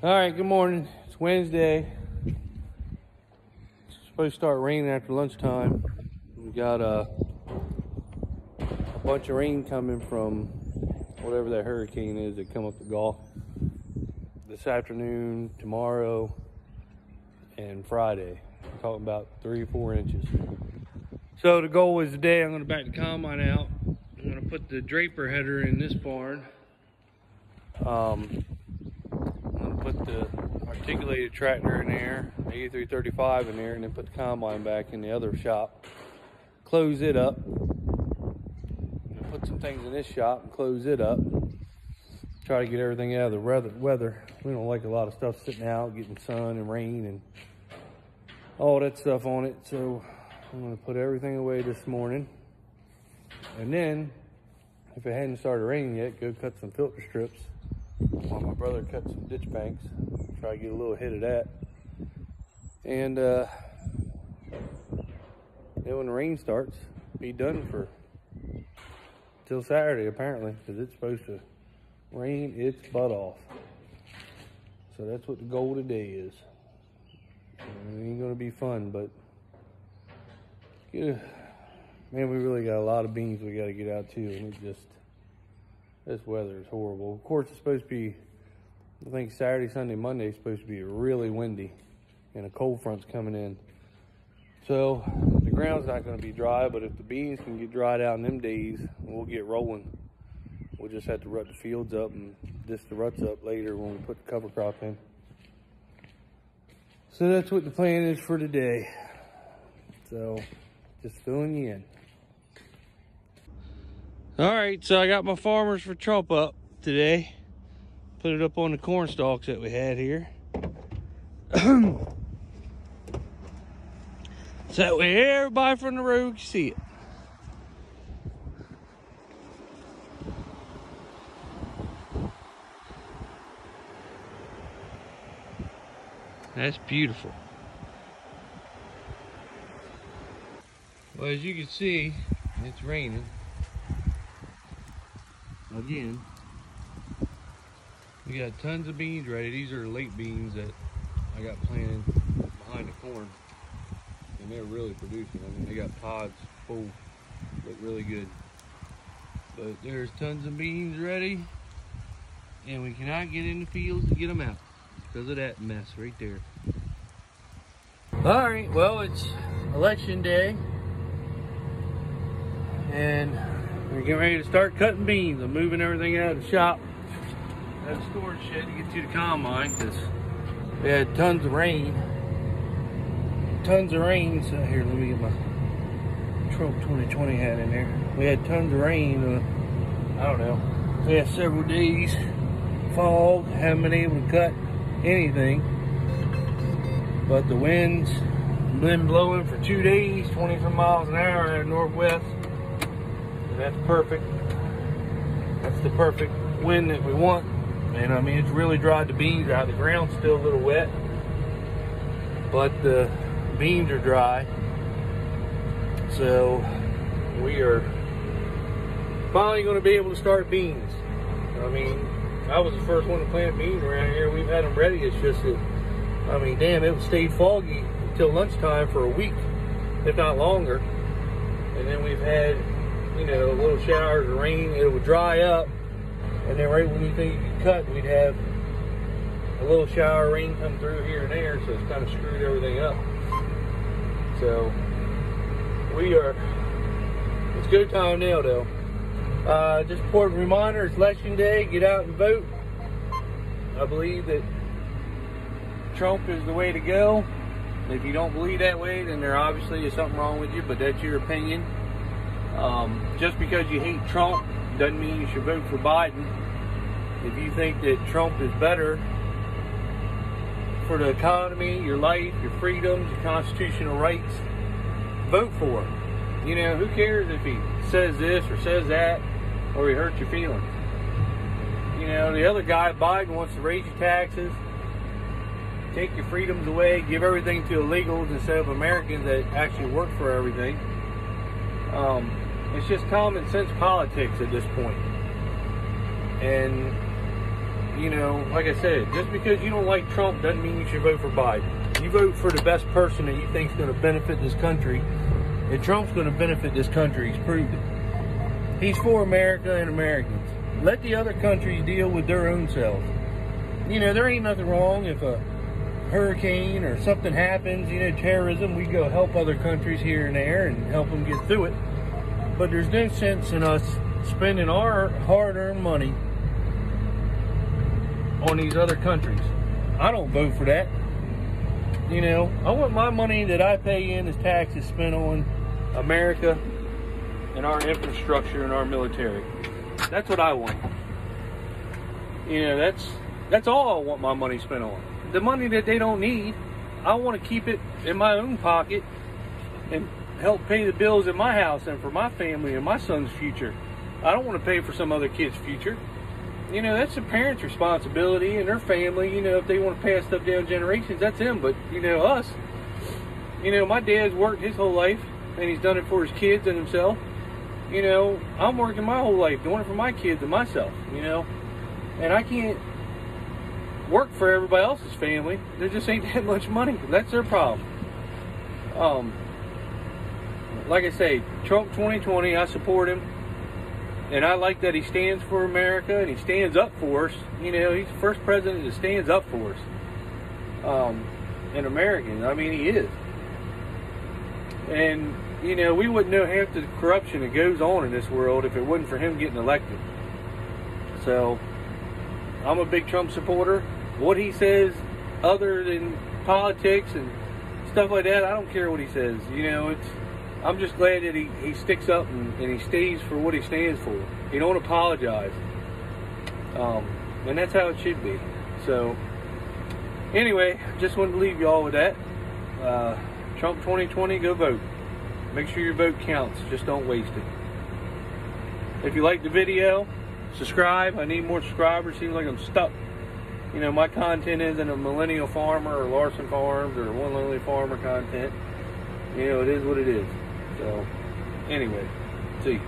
All right, good morning. It's Wednesday. It's supposed to start raining after lunchtime. We got a bunch of rain coming from whatever that hurricane is that come up the Gulf this afternoon, tomorrow, and Friday. I'm talking about 3 or 4 inches. So the goal is today I'm going to back the combine out. I'm going to put the draper header in this barn. I'm going to put the articulated tractor in there, 8335 in there, and then put the combine back in the other shop. Close it up. Put some things in this shop and close it up. Try to get everything out of the weather. We don't like a lot of stuff sitting out, getting sun and rain and all that stuff on it. So I'm going to put everything away this morning. And then, if it hadn't started raining yet, go cut some filter strips while my brother cut some ditch banks. Try to get a little hit of that. And then when the rain starts, be done for till Saturday apparently, because it's supposed to rain its butt off. So that's what the goal today is. It ain't gonna be fun, but man, we really got a lot of beans we got to get out too, and this weather is horrible. Of course, it's supposed to be, I think Saturday, Sunday, Monday is supposed to be really windy, and a cold front's coming in. So the ground's not going to be dry, but if the beans can get dried out in them days, we'll get rolling. We'll just have to rut the fields up and disc the ruts up later when we put the cover crop in. So that's what the plan is for today. So just filling you in. All right, so I got my Farmers for Trump up today. Put it up on the corn stalks that we had here. So that way everybody from the road can see it. That's beautiful. Well, as you can see, it's raining again. We got tons of beans ready. These are late beans that I got planted behind the corn, and they're really producing. I mean, they got pods full, look really good. But there's tons of beans ready, and we cannot get in the fields to get them out because of that mess right there. All right, well, it's election day, and we're getting ready to start cutting beans. I'm moving everything out of the shop, out of the storage shed to get to the combine, because we had tons of rain. So here, let me get my Trump 2020 hat in there. We had tons of rain. I don't know. We had several days fog. Haven't been able to cut anything. But the wind's been blowing for 2 days, 20 miles an hour out of northwest. And that's perfect. That's the perfect wind that we want. And I mean, it's really dried the beans out. The ground's still a little wet, but the beans are dry. So we are finally going to be able to start beans. I mean, I was the first one to plant beans around here. We've had them ready. It's just that, I mean, damn, it stayed foggy until lunchtime for a week, if not longer. And then we've had, you know, little showers of rain. It would dry up, and then right when you think you could cut, we'd have a little shower of rain come through here and there, so it's kind of screwed everything up. So it's go time now though. Just important reminder, it's election day, get out and vote. I believe that Trump is the way to go. If you don't believe that way, then there obviously is something wrong with you, but that's your opinion. Just because you hate Trump doesn't mean you should vote for Biden. If you think that Trump is better for the economy, your life, your freedoms, your constitutional rights, vote for him. You know, who cares if he says this or says that, or he hurts your feelings. You know, the other guy, Biden, wants to raise your taxes, take your freedoms away, give everything to illegals instead of Americans that actually work for everything. It's just common sense politics at this point. And you know, like I said, just because you don't like Trump doesn't mean you should vote for Biden. You vote for the best person that you think is going to benefit this country, and Trump's going to benefit this country. He's proved it. He's for America and Americans. Let the other countries deal with their own selves. You know, there ain't nothing wrong if a hurricane or something happens, you know, terrorism, we go help other countries here and there and help them get through it. But there's no sense in us spending our hard-earned money on these other countries. I don't vote for that. You know, I want my money that I pay in as taxes spent on America and our infrastructure and our military. That's what I want. You know, that's all I want my money spent on. The money that they don't need, I want to keep it in my own pocket and help pay the bills in my house and for my family and my son's future. I don't want to pay for some other kid's future. You know, that's the parents' responsibility and their family. You know, if they want to pass stuff down generations, that's them. But, you know, us, you know, my dad's worked his whole life and he's done it for his kids and himself. You know, I'm working my whole life doing it for my kids and myself, you know. And I can't work for everybody else's family. There just ain't that much money. That's their problem. Like I say, Trump 2020, I support him. And I like that he stands for America and he stands up for us. You know, he's the first president that stands up for us. And Americans, I mean, he is. And, you know, we wouldn't know half the corruption that goes on in this world if it wasn't for him getting elected. So, I'm a big Trump supporter. What he says, other than politics and stuff like that, I don't care what he says. You know, I'm just glad that he sticks up and he stays for what he stands for. He don't apologize. And that's how it should be. So, anyway, just wanted to leave y'all with that. Trump 2020, go vote. Make sure your vote counts. Just don't waste it. If you like the video, subscribe. I need more subscribers. Seems like I'm stuck. You know, my content isn't a Millennial Farmer or Larson Farms or One Lonely Farmer content. You know, it is what it is. So, anyway, see you.